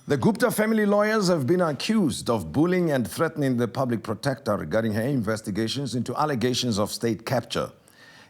The Gupta family lawyers have been accused of bullying and threatening the public protector regarding her investigations into allegations of state capture.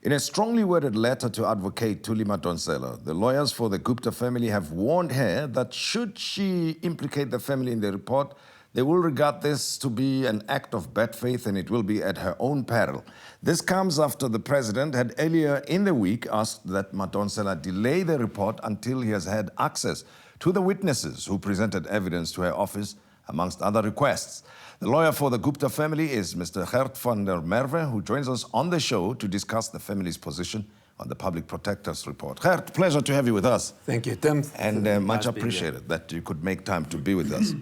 In a strongly worded letter to advocate Thuli Madonsela, the lawyers for the Gupta family have warned her that should she implicate the family in the report, they will regard this to be an act of bad faith and it will be at her own peril. This comes after the president had earlier in the week asked that Madonsela delay the report until he has had access to the witnesses who presented evidence to her office, amongst other requests. The lawyer for the Gupta family is Mr. Gert van der Merwe, who joins us on the show to discuss the family's position on the public protector's report. Gert, pleasure to have you with us. Thank you, Tim. And much appreciated that you could make time to be with us.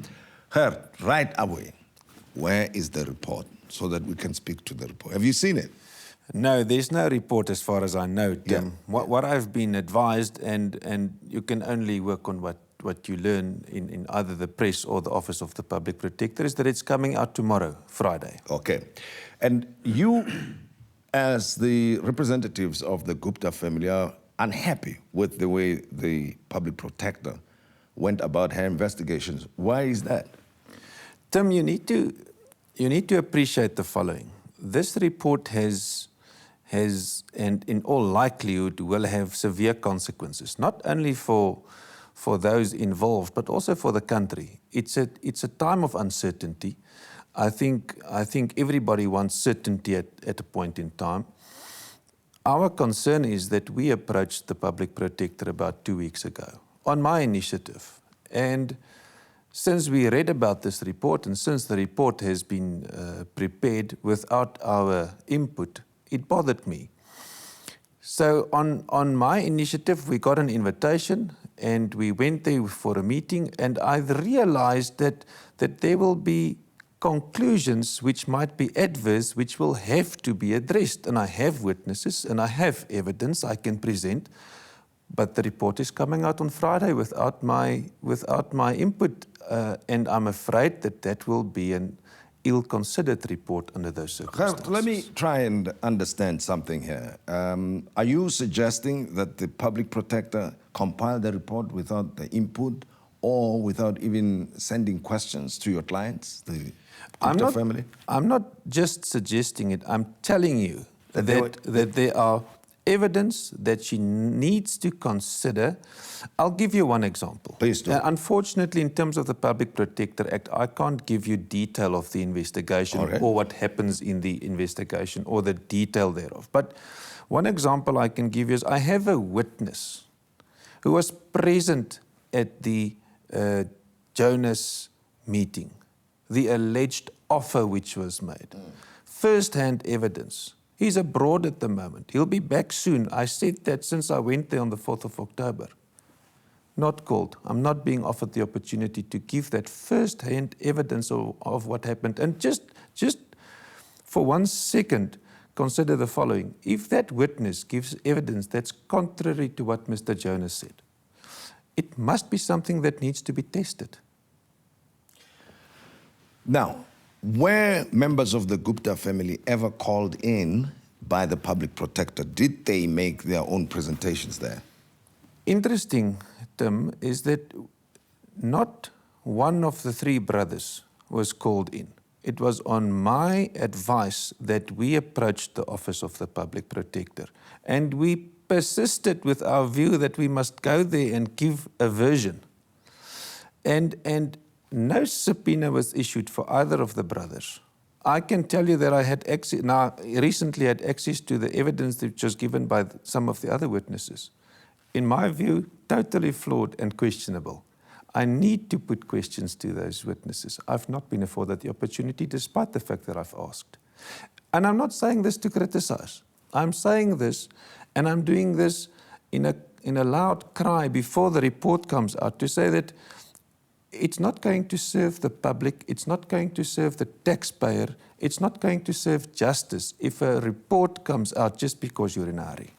Gert, right away, where is the report so that we can speak to the report? Have you seen it? No, there's no report as far as I know, Tim. Yeah. What I've been advised, and you can only work on what you learn in either the press or the Office of the Public Protector, is that it's coming out tomorrow, Friday. Okay. And you, as the representatives of the Gupta family, are unhappy with the way the Public Protector went about her investigations. Why is that? Tim, you need to appreciate the following. This report has, and in all likelihood, will have severe consequences, not only for those involved, but also for the country. It's a time of uncertainty. I think everybody wants certainty at a point in time. Our concern is that we approached the Public Protector about 2 weeks ago on my initiative. And since we read about this report and since the report has been prepared without our input, it bothered me. So on my initiative, we got an invitation and we went there for a meeting, and I realized that there will be conclusions which might be adverse, which will have to be addressed. And I have witnesses and I have evidence I can present, but the report is coming out on Friday without my input, and I'm afraid that will be an ill-considered report under those circumstances. Let me try and understand something here. Are you suggesting that the Public Protector compiled the report without the input or without even sending questions to your clients, the Gupta family? I'm not just suggesting it. I'm telling you that there are evidence that she needs to consider. I'll give you one example. Please do. Unfortunately, in terms of the Public Protector Act, I can't give you detail of the investigation or what happens in the investigation or the detail thereof. But one example I can give you is I have a witness who was present at the Jonas meeting, the alleged offer which was made. First-hand evidence. He's abroad at the moment. He'll be back soon. I said that since I went there on the 4th of October. Not called. I'm not being offered the opportunity to give that first-hand evidence of what happened. And just for 1 second, consider the following. If that witness gives evidence that's contrary to what Mr. Jonas said, it must be something that needs to be tested. Now, were members of the Gupta family ever called in by the Public Protector? Did they make their own presentations there? Interesting, Tim, is that not one of the 3 brothers was called in. It was on my advice that we approached the Office of the Public Protector, and we persisted with our view that we must go there and give a version. And no subpoena was issued for either of the brothers. I can tell you that I had recently had access to the evidence which was given by some of the other witnesses. In my view, totally flawed and questionable. I need to put questions to those witnesses. I've not been afforded the opportunity despite the fact that I've asked. And I'm not saying this to criticize. I'm saying this, and I'm doing this in a loud cry before the report comes out to say that it's not going to serve the public, it's not going to serve the taxpayer, it's not going to serve justice if a report comes out just because you're in a hurry.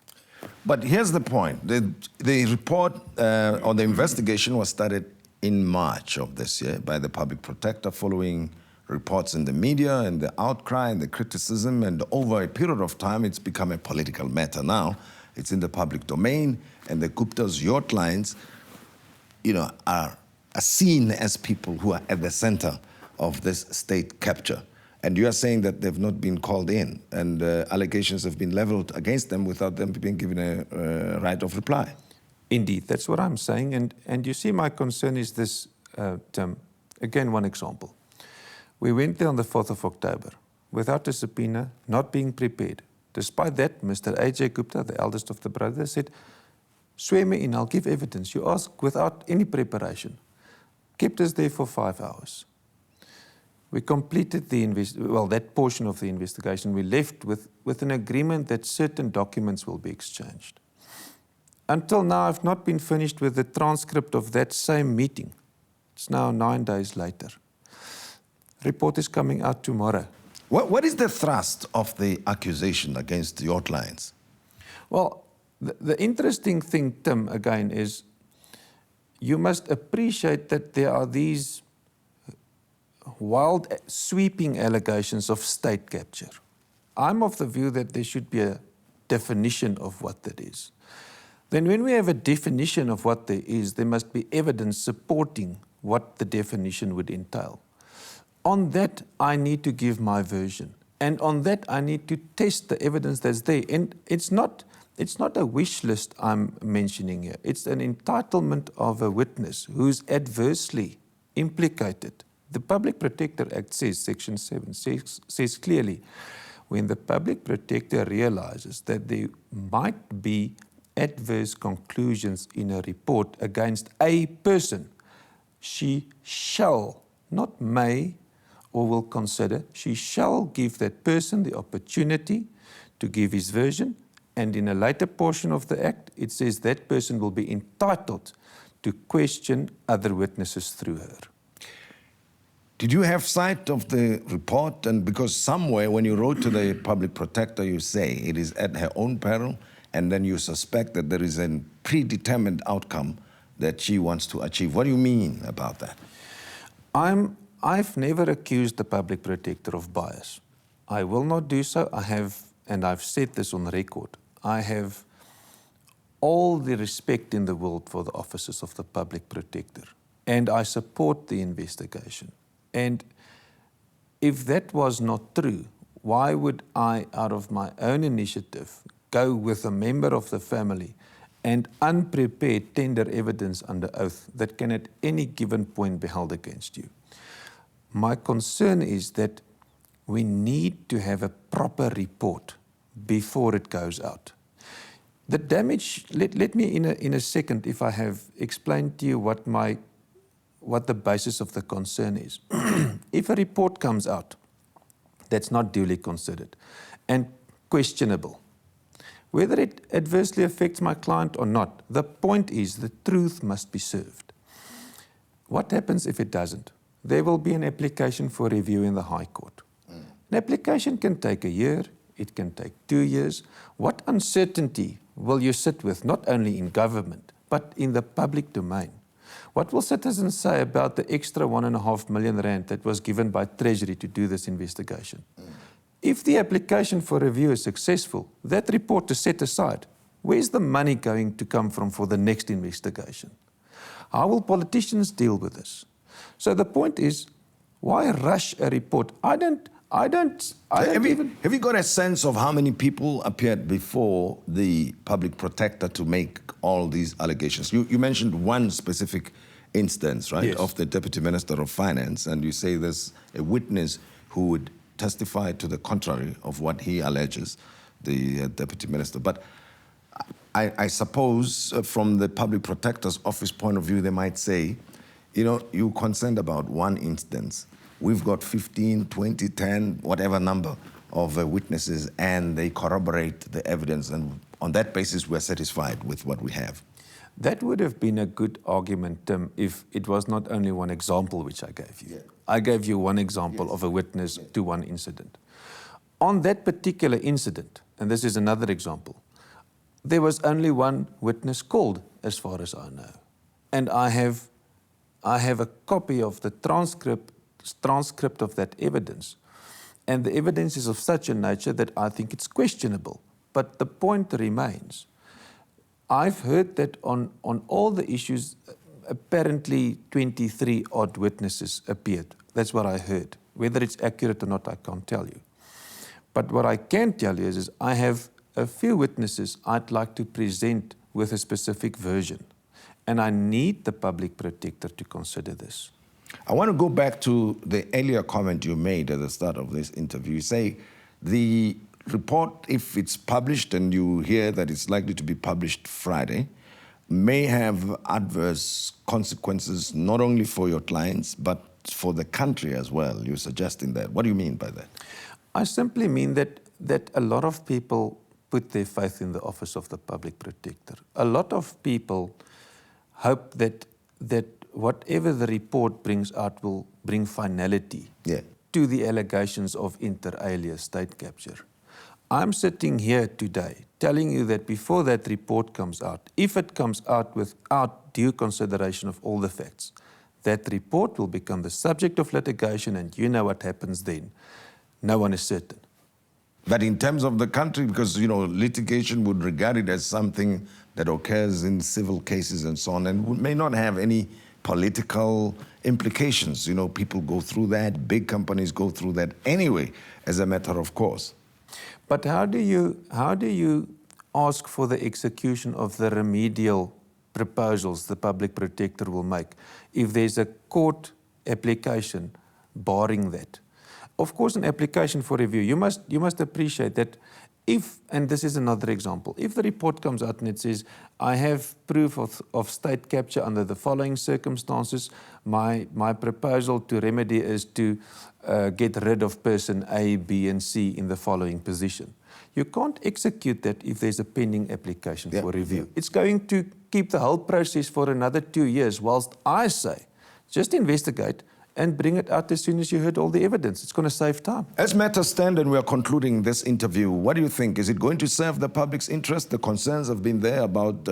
But here's the point. The report or the investigation was started in March of this year by the Public Protector following reports in the media and the outcry and the criticism, and over a period of time it's become a political matter now. It's in the public domain, and the Guptas, your clients, are seen as people who are at the center of this state capture. And you are saying that they've not been called in, and allegations have been leveled against them without them being given a right of reply. Indeed, that's what I'm saying. And you see, my concern is this, Tim. Again, one example. We went there on the 4th of October without a subpoena, not being prepared. Despite that, Mr. A.J. Gupta, the eldest of the brothers, said, "Swear me in, I'll give evidence." You ask without any preparation. Kept us there for 5 hours. We completed that portion of the investigation. We left with an agreement that certain documents will be exchanged. Until now, I've not been finished with the transcript of that same meeting. It's now 9 days later. Report is coming out tomorrow. What is the thrust of the accusation against your clients? Well, the interesting thing, Tim, again, is you must appreciate that there are these wild, sweeping allegations of state capture. I'm of the view that there should be a definition of what that is. Then when we have a definition of what there is, there must be evidence supporting what the definition would entail. On that, I need to give my version. And on that, I need to test the evidence that's there. And it's not a wish list I'm mentioning here. It's an entitlement of a witness who's adversely implicated. The Public Protector Act says, Section 7, says clearly, when the Public Protector realizes that there might be adverse conclusions in a report against a person, she shall, not may or will consider, she shall give that person the opportunity to give his version, and in a later portion of the Act, it says that person will be entitled to question other witnesses through her. Did you have sight of the report? And because somewhere when you wrote to the Public Protector, you say it is at her own peril, and then you suspect that there is a predetermined outcome that she wants to achieve. What do you mean about that? I've never accused the Public Protector of bias. I will not do so. I have, and I've said this on record, I have all the respect in the world for the officers of the Public Protector, and I support the investigation. And if that was not true, why would I, out of my own initiative, go with a member of the family and unprepared tender evidence under oath that can at any given point be held against you? My concern is that we need to have a proper report before it goes out. The damage, let me in a second, if I have explained to you what the basis of the concern is. If a report comes out that's not duly considered and questionable, whether it adversely affects my client or not, the point is the truth must be served. What happens if it doesn't? There will be an application for review in the High Court. An application can take a year, it can take 2 years. What uncertainty will you sit with, not only in government, but in the public domain? What will citizens say about the extra 1.5 million rand that was given by Treasury to do this investigation? If the application for review is successful, that report is set aside. Where's the money going to come from for the next investigation? How will politicians deal with this? So the point is, why rush a report? Have you got a sense of how many people appeared before the Public Protector to make all these allegations? You mentioned one specific instance, right, yes, of the Deputy Minister of Finance, and you say there's a witness who would testify to the contrary of what he alleges, the Deputy Minister. But I suppose from the Public Protector's Office point of view, they might say, you know, you're concerned about one instance. We've got 15, 20, 10, whatever number of witnesses, and they corroborate the evidence. And on that basis, we're satisfied with what we have. That would have been a good argument, Tim, if it was not only one example which I gave you. Yeah. I gave you one example of a witness to one incident. On that particular incident, and this is another example, there was only one witness called, as far as I know. And I have a copy of the transcript of that evidence. And the evidence is of such a nature that I think it's questionable. But the point remains, I've heard that on all the issues, apparently 23 odd witnesses appeared. That's what I heard. Whether it's accurate or not, I can't tell you. But what I can tell you is I have a few witnesses I'd like to present with a specific version. And I need the public protector to consider this. I want to go back to the earlier comment you made at the start of this interview. You say the report, if it's published and you hear that it's likely to be published Friday, may have adverse consequences not only for your clients, but for the country as well. You're suggesting that. What do you mean by that? I simply mean that a lot of people put their faith in the office of the public protector. A lot of people hope that whatever the report brings out will bring finality to the allegations of inter alia state capture. I'm sitting here today telling you that before that report comes out, if it comes out without due consideration of all the facts, that report will become the subject of litigation, and you know what happens then. No one is certain. But in terms of the country, because, you know, litigation would regard it as something that occurs in civil cases and so on, and may not have any political implications. You know, people go through that, big companies go through that anyway, as a matter of course. But how do you ask for the execution of the remedial proposals the public protector will make if there's a court application barring that? Of course, an application for review, you must appreciate that if, and this is another example, if the report comes out and it says, I have proof of state capture under the following circumstances, my proposal to remedy is to get rid of person A, B, and C in the following position. You can't execute that if there's a pending application for review. It's going to keep the whole process for another 2 years, whilst I say, just investigate and bring it out as soon as you heard all the evidence. It's going to save time. As matters stand and we are concluding this interview, what do you think? Is it going to serve the public's interest? The concerns have been there about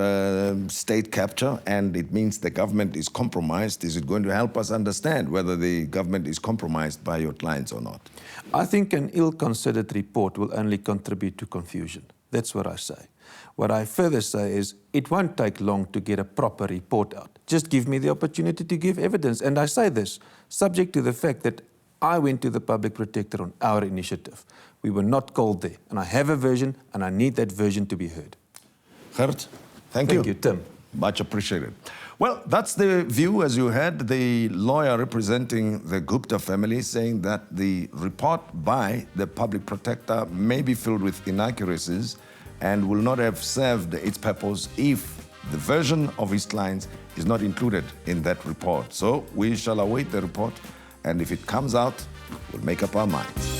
state capture, and it means the government is compromised. Is it going to help us understand whether the government is compromised by your clients or not? I think an ill-considered report will only contribute to confusion. That's what I say. What I further say is it won't take long to get a proper report out. Just give me the opportunity to give evidence. And I say this subject to the fact that I went to the public protector on our initiative. We were not called there. And I have a version, and I need that version to be heard. Gert, thank you. Thank you, Tim. Much appreciated. Well, that's the view, as you heard, the lawyer representing the Gupta family saying that the report by the public protector may be filled with inaccuracies and will not have served its purpose if the version of his clients is not included in that report. So we shall await the report, and if it comes out, we'll make up our minds.